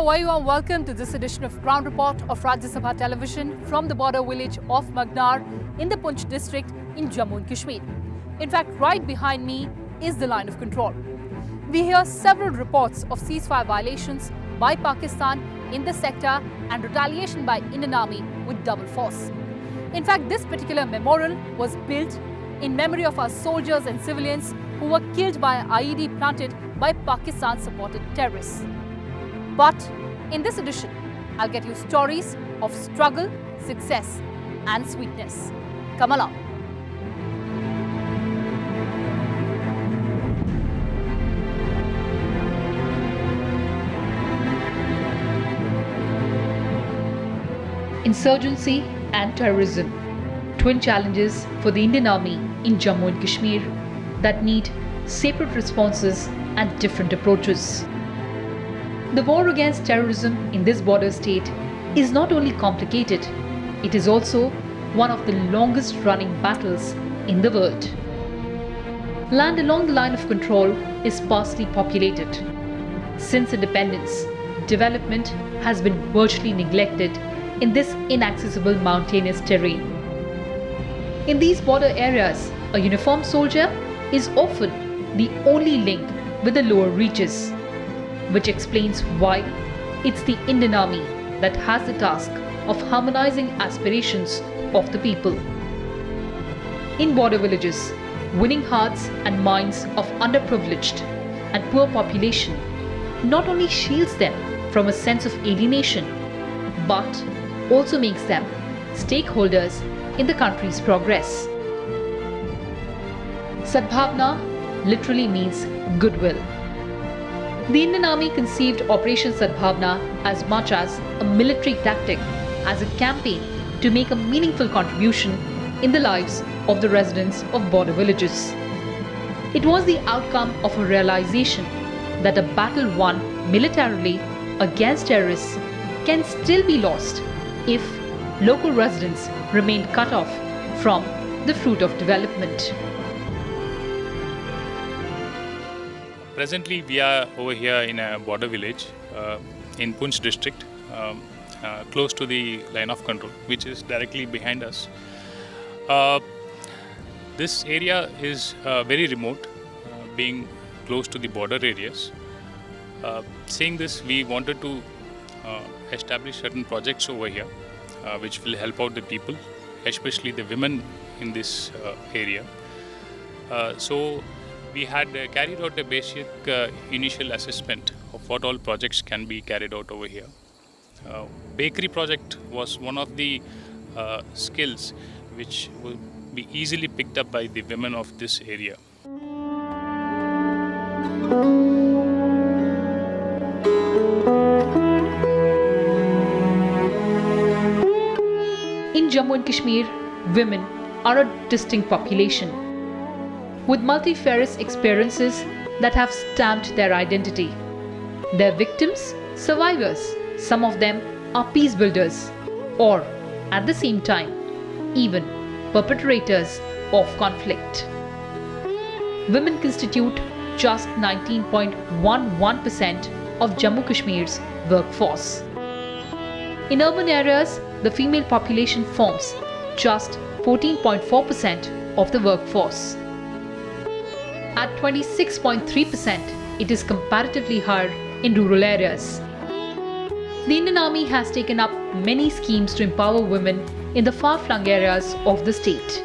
Hello, a very warm welcome to this edition of Ground Report of Rajya Sabha Television from the border village of Magnar in the Poonch district in Jammu and Kashmir. In fact, right behind me is the line of control. We hear several reports of ceasefire violations by Pakistan in the sector and retaliation by Indian Army with double force. In fact, this particular memorial was built in memory of our soldiers and civilians who were killed by IED planted by Pakistan-supported terrorists. But in this edition, I'll get you stories of struggle, success and sweetness. Come along. Insurgency and terrorism, twin challenges for the Indian Army in Jammu and Kashmir that need separate responses and different approaches. The war against terrorism in this border state is not only complicated, it is also one of the longest running battles in the world. Land along the line of control is sparsely populated. Since independence, development has been virtually neglected in this inaccessible mountainous terrain. In these border areas, a uniformed soldier is often the only link with the lower reaches, which explains why it's the Indian Army that has the task of harmonizing aspirations of the people. In border villages, winning hearts and minds of underprivileged and poor population not only shields them from a sense of alienation, but also makes them stakeholders in the country's progress. Sadbhavna literally means goodwill. The Indian Army conceived Operation Sadbhavna as much as a military tactic, as a campaign to make a meaningful contribution in the lives of the residents of border villages. It was the outcome of a realization that a battle won militarily against terrorists can still be lost if local residents remain cut off from the fruit of development. Presently, we are over here in a border village in Poonch district, close to the line of control, which is directly behind us. This area is very remote, being close to the border areas. Seeing this, we wanted to establish certain projects over here, which will help out the people, especially the women in this area. So we had carried out a basic initial assessment of what all projects can be carried out over here. Bakery project was one of the skills which will be easily picked up by the women of this area. In Jammu and Kashmir, women are a distinct population with multifarious experiences that have stamped their identity. They're victims, survivors, some of them are peace builders, or at the same time, even perpetrators of conflict. Women constitute just 19.11% of Jammu Kashmir's workforce. In urban areas, the female population forms just 14.4% of the workforce. At 26.3%, it is comparatively higher in rural areas. The Indian Army has taken up many schemes to empower women in the far-flung areas of the state.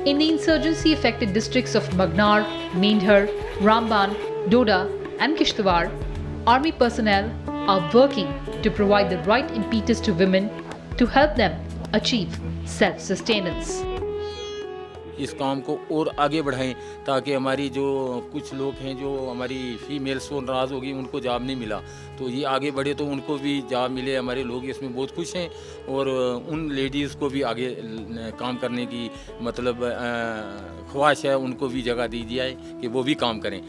In the insurgency-affected districts of Magnar, Mendhar, Ramban, Doda and Kishtwar, Army personnel are working to provide the right impetus to women to help them achieve self-sustenance. इस काम को और आगे बढ़ाएं ताकि हमारी जो कुछ लोग हैं जो हमारी फीमेल्स को नाराज़ होगी उनको जॉब नहीं मिला तो ये आगे बढ़े तो उनको भी जॉब मिले। हमारे लोग इसमें बहुत खुश हैं और उन लेडीज़ को भी आगे काम करने की मतलब ख्वाहिश है, उनको भी जगह दी जाए कि वो भी काम करें।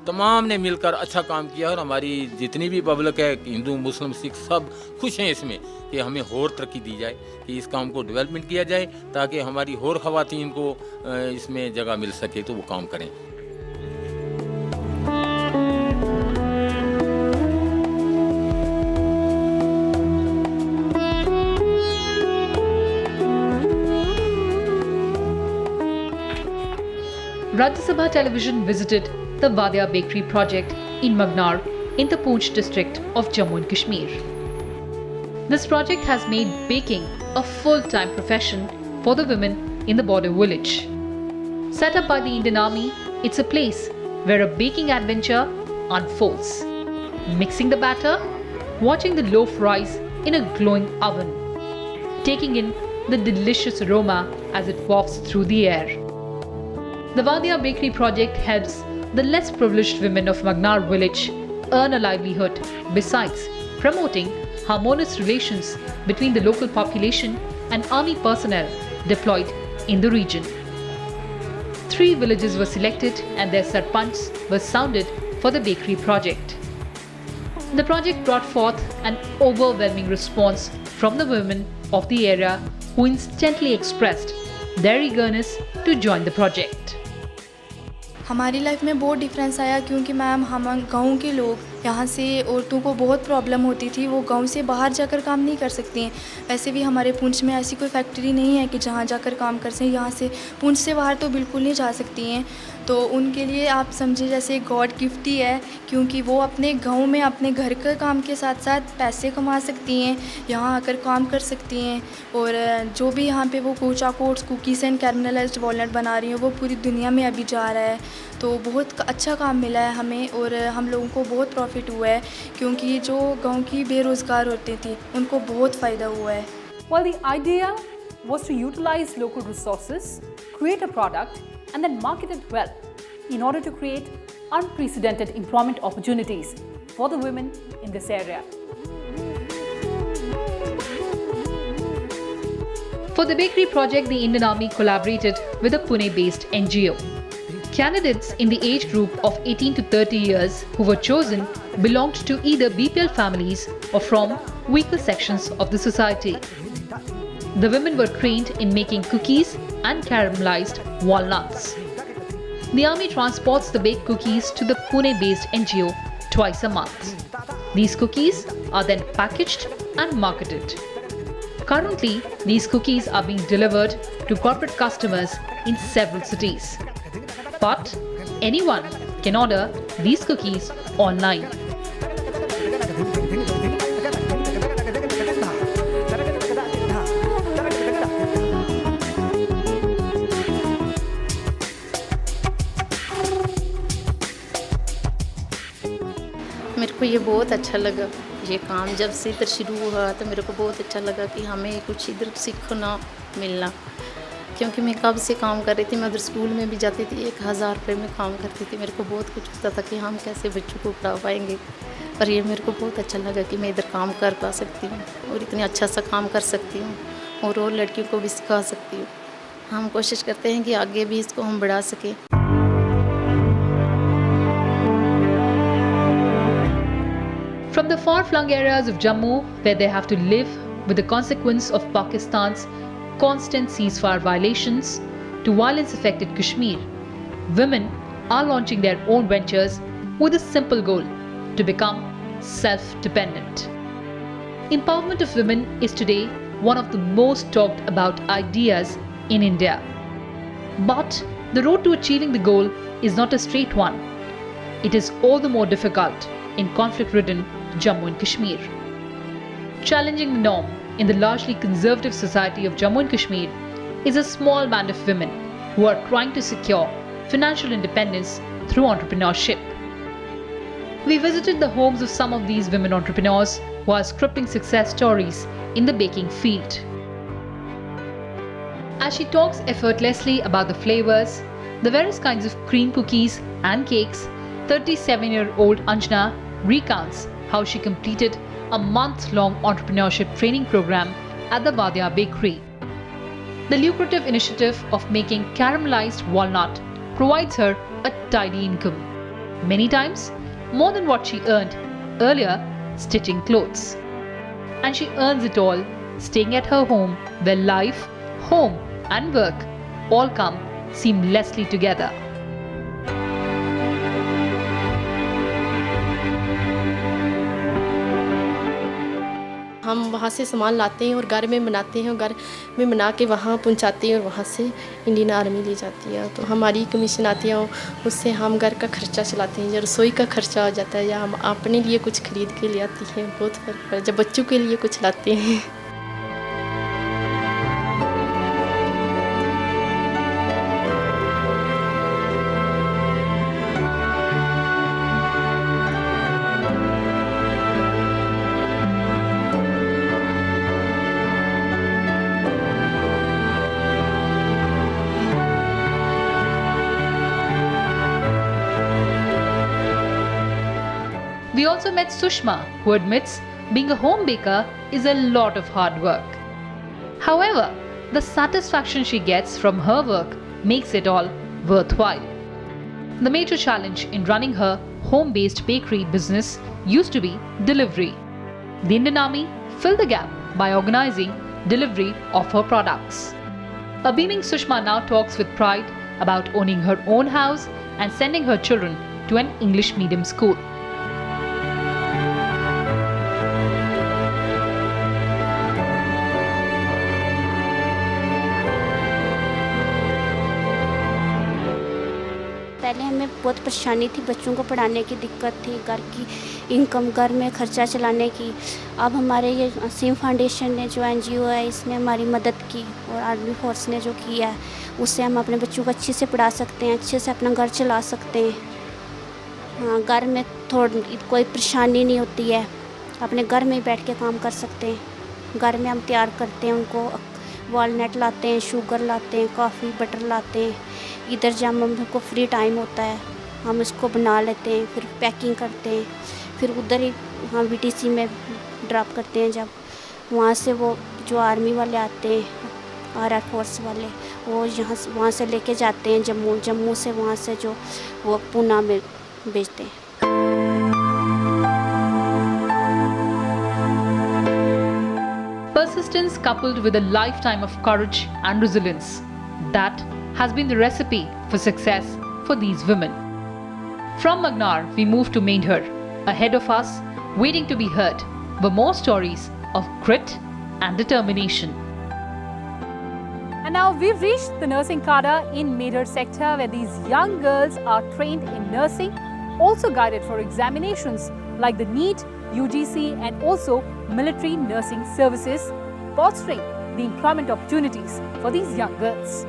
तमाम ने मिलकर अच्छा काम किया और हमारी जितनी भी पब्लिक है, हिंदू मुस्लिम सिख सब खुश हैं इसमें कि हमें और तरक्की दी जाए, कि इस काम को डेवलपमेंट किया जाए ताकि हमारी और ख़वातीन को इसमें जगह मिल सके तो वो काम करें। Rajya Sabha Television visited the Vadia Bakery project in Magnar in the Poonch district of Jammu and Kashmir. This project has made baking a full-time profession for the women in the border village. Set up by the Indian Army, it's a place where a baking adventure unfolds. Mixing the batter, watching the loaf rise in a glowing oven, taking in the delicious aroma as it wafts through the air. The Vadia Bakery project helps the less privileged women of Magnar village earn a livelihood, besides promoting harmonious relations between the local population and army personnel deployed in the region. 3 villages were selected and their sarpanchs were sounded for the bakery project. The project brought forth an overwhelming response from the women of the area who instantly expressed their eagerness to join the project. हमारी life में बहुत difference आया क्योंकि ma'am हम गांव के लोग यहाँ से औरतों को बहुत प्रॉब्लम होती थी, वो गांव से बाहर जाकर काम नहीं कर सकती हैं। वैसे भी हमारे पुंछ में ऐसी कोई फैक्ट्री नहीं है कि जहाँ जाकर काम कर सकें, यहाँ से पुंछ से बाहर तो बिल्कुल नहीं जा सकती हैं। तो उनके लिए आप समझे जैसे गॉड गिफ्ट ही है, क्योंकि वो अपने गांव में अपने घर के काम के साथ साथ पैसे कमा सकती हैं, यहाँ आकर काम कर सकती हैं। और जो भी यहाँ पे वो कोचा कोट्स कुकीज़ एंड कैरमलाइज्ड वॉलनट बना रही हैं, वो पूरी दुनिया में अभी जा रहा है। तो बहुत अच्छा काम मिला है हमें और हम लोगों को बहुत प्रॉफिट हुआ है, क्योंकि जो गांव की बेरोज़गार होती थी उनको बहुत फ़ायदा हुआ है। Well, the idea was to utilize local resources, create a product and then market it well in order to create unprecedented employment opportunities for the women in this area. For the bakery project, the Indian Army collaborated with a Pune-based NGO. Candidates in the age group of 18 to 30 years who were chosen belonged to either BPL families or from weaker sections of the society. The women were trained in making cookies and caramelized walnuts. The army transports the baked cookies to the Pune-based NGO twice a month. These cookies are then packaged and marketed. Currently, these cookies are being delivered to corporate customers in several cities. But anyone can order these cookies online. मेरे को ये बहुत अच्छा लगा। ये काम जब से इधर शुरू हुआ तो मेरे को बहुत अच्छा लगा कि हमें कुछ इधर सीखना मिलना, क्योंकि मैं कब से काम कर रही थी। मैं उधर स्कूल में भी जाती थी, 1000 रुपये में काम करती थी। मेरे को बहुत कुछ होता था कि हम कैसे बच्चों को पढ़ा पाएंगे, पर ये मेरे को बहुत अच्छा लगा कि मैं इधर काम कर पा सकती हूँ और इतने अच्छा सा काम कर सकती हूँ और लड़कियों को भी सिखा सकती हूँ। हम कोशिश करते हैं कि आगे भी इसको हम बढ़ा सकें। From the far-flung areas of Jammu, where they have to live with the consequence of Pakistan's constant ceasefire violations, to violence-affected Kashmir, women are launching their own ventures with a simple goal: to become self-dependent. Empowerment of women is today one of the most talked about ideas in India. But the road to achieving the goal is not a straight one. It is all the more difficult in conflict-ridden Jammu and Kashmir. Challenging the norm in the largely conservative society of Jammu and Kashmir is a small band of women who are trying to secure financial independence through entrepreneurship. We visited the homes of some of these women entrepreneurs who are scripting success stories in the baking field. As she talks effortlessly about the flavors, the various kinds of cream cookies and cakes, 37-year-old Anjana recounts how she completed a month-long entrepreneurship training program at the Vadia Bakery. The lucrative initiative of making caramelized walnut provides her a tidy income, many times more than what she earned earlier stitching clothes. And she earns it all staying at her home, where life, home and work all come seamlessly together. हम वहाँ से सामान लाते हैं और घर में बनाते हैं और घर में बना के वहाँ पहुँचाते हैं और वहाँ से इंडियन आर्मी ले जाती है। तो हमारी कमीशन आती है, उससे हम घर का खर्चा चलाते हैं। या रसोई का खर्चा हो जाता है या हम अपने लिए कुछ खरीद के ले आती हैं, बहुत फर्क पड़ा। जब बच्चों के लिए कुछ लाते हैं। We also met Sushma, who admits being a home baker is a lot of hard work. However, the satisfaction she gets from her work makes it all worthwhile. The major challenge in running her home-based bakery business used to be delivery. The Indian Army filled the gap by organizing delivery of her products. A beaming Sushma now talks with pride about owning her own house and sending her children to an English medium school. पहले हमें बहुत परेशानी थी, बच्चों को पढ़ाने की दिक्कत थी, घर की इनकम, घर में खर्चा चलाने की। अब हमारे ये असीम फाउंडेशन ने जो NGO है, इसने हमारी मदद की और आर्मी फोर्स ने जो किया है, उससे हम अपने बच्चों को अच्छे से पढ़ा सकते हैं, अच्छे से अपना घर चला सकते हैं। हाँ, घर में थोड़ी कोई परेशानी नहीं होती है, अपने घर में ही बैठ के काम कर सकते हैं। घर में हम तैयार करते हैं उनको, वॉलनट लाते हैं, शुगर लाते हैं, कॉफ़ी बटर लाते हैं। इधर जब हमको फ्री टाइम होता है हम इसको बना लेते हैं, फिर पैकिंग करते हैं, फिर उधर ही हम VTC में ड्रॉप करते हैं। जब वहाँ से वो जो आर्मी वाले आते हैं, RR फोर्स वाले, वो वहाँ से लेके जाते हैं जम्मू से, वहाँ से जो वो पूना में भेजते हैं। Persistence coupled with a lifetime of courage and resilience, that has been the recipe for success for these women. From Magnar, we move to Meindhar. Ahead of us, waiting to be heard, were more stories of grit and determination. And now we've reached the nursing cadre in Meindhar sector, where these young girls are trained in nursing, also guided for examinations like the NEET, UGC and also military nursing services, bolstering the employment opportunities for these young girls.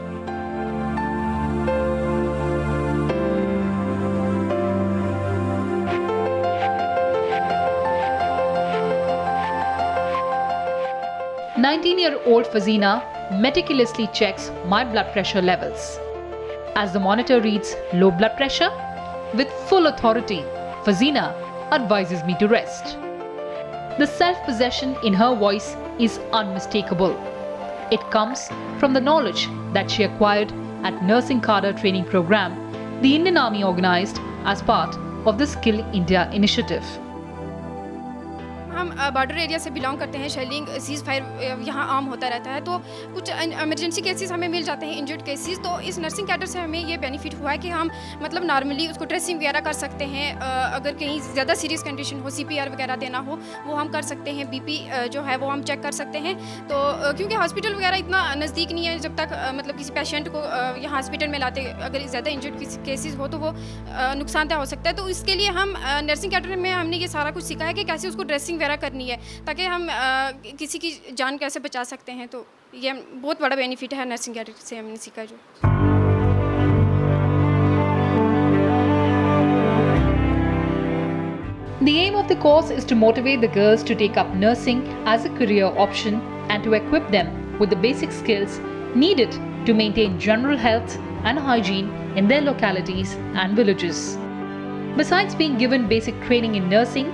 "19-year-old Fazina meticulously checks my blood pressure levels. As the monitor reads low blood pressure, with full authority, Fazina advises me to rest. The self-possession in her voice is unmistakable. It comes from the knowledge that she acquired at Nursing Cadre Training Program the Indian Army organized as part of the Skill India initiative. हम border area से belong करते हैं। Shelling, cease fire यहाँ आम होता रहता है, तो कुछ इमरजेंसी केसेस हमें मिल जाते हैं, इंजर्ड केसेस। तो इस नर्सिंग कैडर से हमें ये बेनिफिट हुआ है कि हम मतलब नॉर्मली उसको ड्रेसिंग वगैरह कर सकते हैं। अगर कहीं ज़्यादा सीरियस कंडीशन हो, CPR वगैरह देना हो, वो हम कर सकते हैं। BP जो है वो हम चेक कर सकते हैं। तो क्योंकि हॉस्पिटल वगैरह इतना नज़दीक नहीं है, जब तक मतलब किसी पेशेंट को यहाँ हॉस्पिटल में लाते, अगर ज़्यादा इंजर्ड केसेस हो तो वो नुकसानदेह हो सकता है। तो इसके लिए हम नर्सिंग कैडर में हमने ये सारा कुछ सीखा है कि कैसे उसको ड्रेसिंग वगैरह करनी है, ताकि हम किसी की जान कैसे बचा सकते हैं। तो ये बहुत बड़ा बेनिफिट है नर्सिंग कैडर से हमने सीखा जो। The aim of the course is to motivate the girls to take up nursing as a career option and to equip them with the basic skills needed to maintain general health and hygiene in their localities and villages. Besides being given basic training in nursing,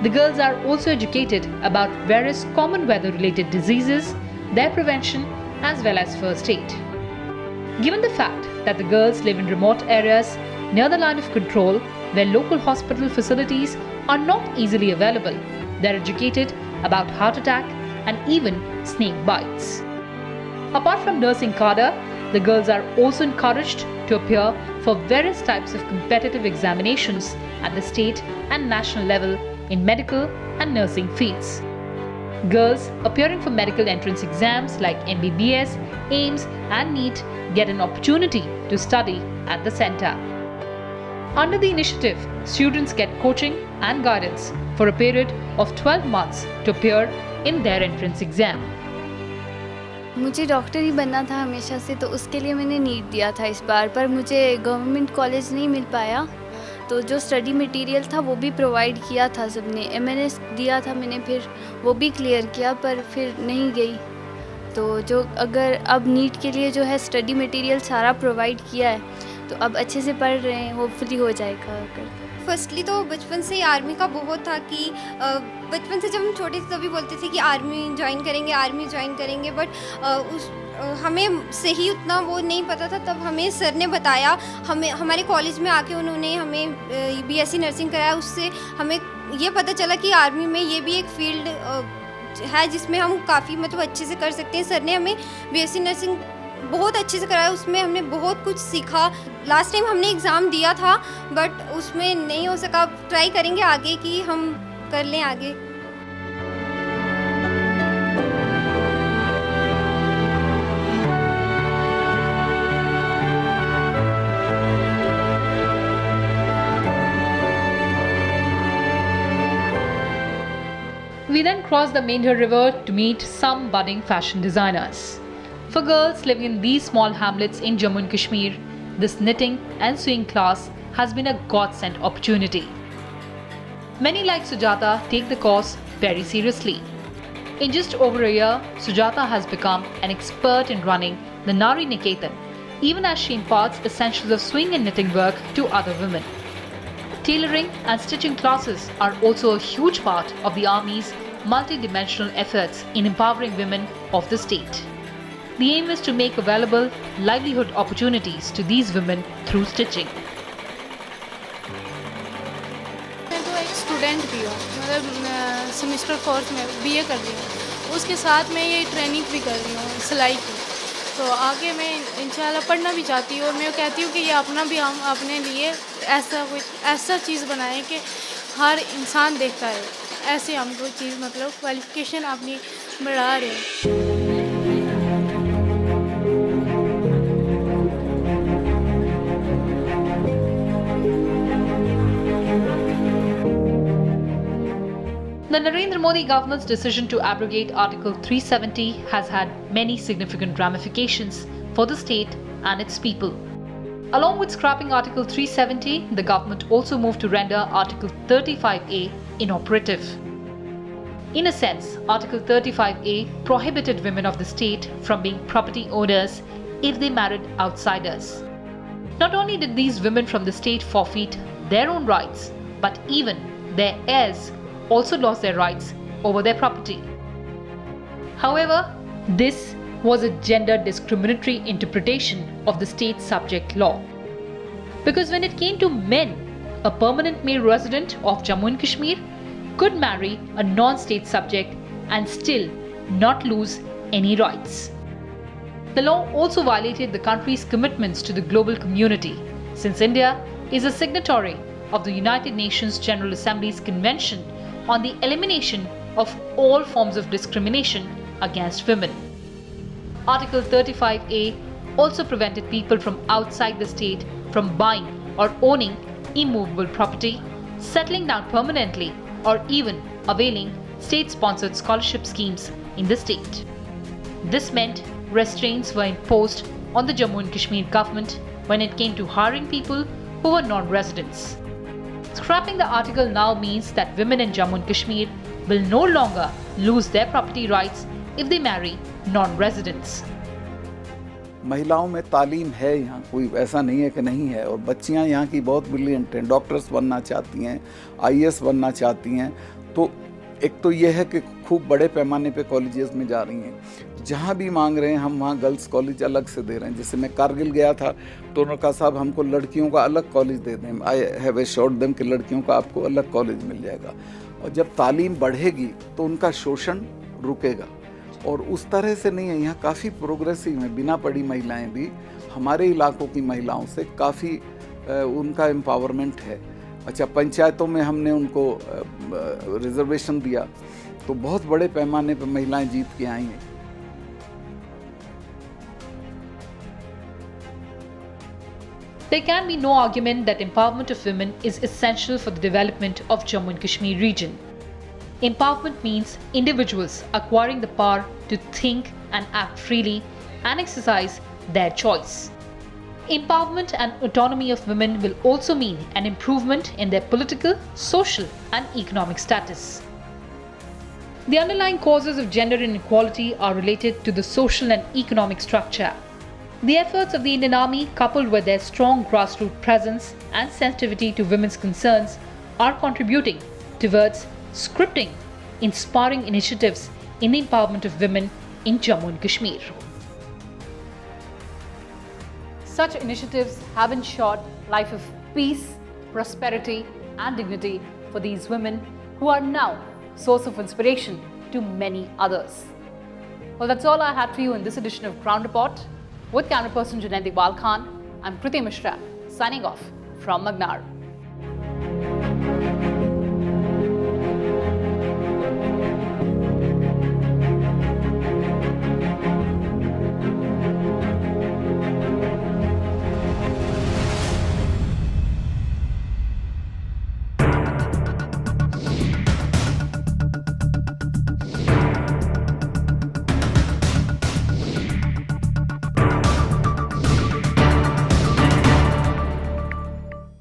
the girls are also educated about various common weather-related diseases, their prevention, as well as first aid. Given the fact that the girls live in remote areas near the line of control, where local hospital facilities are not easily available, they are educated about heart attack and even snake bites. Apart from nursing cadre, the girls are also encouraged to appear for various types of competitive examinations at the state and national level in medical and nursing fields. Girls appearing for medical entrance exams like MBBS, AIIMS and NEET get an opportunity to study at the centre. Under the initiative, students get coaching and guidance for a period of 12 months to appear in their entrance exam. मुझे doctor ही बनना था हमेशा से, तो उसके लिए मैंने NEET दिया था इस बार, पर मुझे गवर्नमेंट कॉलेज नहीं मिल पाया। तो जो स्टडी मटेरियल था वो भी प्रोवाइड किया था सबने, एमएनएस दिया था मैंने, फिर वो भी क्लियर किया पर फिर नहीं गई। तो जो अगर अब नीट के लिए जो है स्टडी मटेरियल सारा प्रोवाइड किया है, तो अब अच्छे से पढ़ रहे हैं, होपफुली हो जाएगा। अगर फर्स्टली तो बचपन से ही आर्मी का बहुत था कि बचपन से जब हम छोटे थे तभी बोलते थे कि आर्मी ज्वाइन करेंगे, बट हमें सही उतना वो नहीं पता था। तब हमें सर ने बताया, हमें हमारे कॉलेज में आके उन्होंने हमें बीएससी नर्सिंग कराया, उससे हमें ये पता चला कि आर्मी में ये भी एक फील्ड है जिसमें हम काफ़ी मतलब अच्छे से कर सकते हैं। सर ने हमें बीएससी नर्सिंग बहुत अच्छे से कराया, उसमें हमने बहुत कुछ सीखा। लास्ट टाइम हमने एग्ज़ाम दिया था बट उसमें नहीं हो सका, ट्राई करेंगे आगे कि हम कर लें आगे। We then cross the Meandher River to meet some budding fashion designers. For girls living in these small hamlets in Jammu and Kashmir, this knitting and sewing class has been a godsend opportunity. Many like Sujata take the course very seriously. In just over a year, Sujata has become an expert in running the Nari Niketan, even as she imparts essentials of sewing and knitting work to other women. Tailoring and stitching classes are also a huge part of the Army's multi-dimensional efforts in empowering women of the state. The aim is to make available livelihood opportunities to these women through stitching. मैं तो एक student भी हूँ, मतलब semester 4 में BA कर रही हूँ, उसके साथ मैं ये ट्रेनिंग भी कर रही हूँ सिलाई की। तो आगे मैं इंशाल्लाह पढ़ना भी चाहती हूँ और मैं कहती हूँ कि ये अपना भी हम अपने लिए ऐसा चीज़ बनाएं कि हर इंसान देखता है, ऐसे हम कोई चीज़ मतलब क्वालिफिकेशन अपनी बढ़ा रहे हैं। The Narendra Modi government's decision to abrogate Article 370 has had many significant ramifications for the state and its people. Along with scrapping Article 370, the government also moved to render Article 35A inoperative. In a sense, Article 35A prohibited women of the state from being property owners if they married outsiders. Not only did these women from the state forfeit their own rights, but even their heirs also lost their rights over their property. However, this was a gender discriminatory interpretation of the state subject law. Because when it came to men, a permanent male resident of Jammu and Kashmir could marry a non-state subject and still not lose any rights. The law also violated the country's commitments to the global community, since India is a signatory of the United Nations General Assembly's Convention on the elimination of all forms of discrimination against women. Article 35A also prevented people from outside the state from buying or owning immovable property, settling down permanently, or even availing state-sponsored scholarship schemes in the state. This meant restraints were imposed on the Jammu and Kashmir government when it came to hiring people who were non-residents. Scrapping the article now means that women in Jammu and Kashmir will no longer lose their property rights if they marry non-residents. महिलाओं में तालीम है यहाँ, कोई ऐसा नहीं है कि नहीं है, और बच्चियाँ यहाँ की बहुत ब्रिलियंट हैं, डॉक्टर्स बनना चाहती हैं, आईएएस बनना चाहती हैं। तो एक तो ये है कि खूब बड़े पैमाने पे कॉलेजेस में जा रही हैं, जहाँ भी मांग रहे हैं हम वहाँ गर्ल्स कॉलेज अलग से दे रहे हैं। जैसे मैं कारगिल गया था तो उन्होंने कहा साहब हमको लड़कियों का अलग कॉलेज दे दें, आई हैव एश्योर्ड देम कि लड़कियों का आपको अलग कॉलेज मिल जाएगा। और जब तालीम बढ़ेगी तो उनका शोषण रुकेगा, और उस तरह से नहीं है, यहाँ काफ़ी प्रोग्रेसिव हैं। बिना पढ़ी महिलाएं भी हमारे इलाकों की महिलाओं से काफ़ी उनका एम्पावरमेंट है। अच्छा, पंचायतों में हमने उनको रिजर्वेशन दिया, तो बहुत बड़े पैमाने पर महिलाएं जीत के आई हैं। There can be no argument that empowerment of women is essential for the development of Jammu and Kashmir region. Empowerment means individuals acquiring the power to think and act freely and exercise their choice. Empowerment and autonomy of women will also mean an improvement in their political, social and economic status. The underlying causes of gender inequality are related to the social and economic structure. The efforts of the Indian Army, coupled with their strong grassroots presence and sensitivity to women's concerns, are contributing towards scripting inspiring initiatives in the empowerment of women in Jammu and Kashmir. Such initiatives have ensured life of peace, prosperity and dignity for these women who are now source of inspiration to many others. Well, that's all I had for you in this edition of Ground Report. With camera person Junaid Iqbal Khan, I'm Kriti Mishra, signing off from Magnar.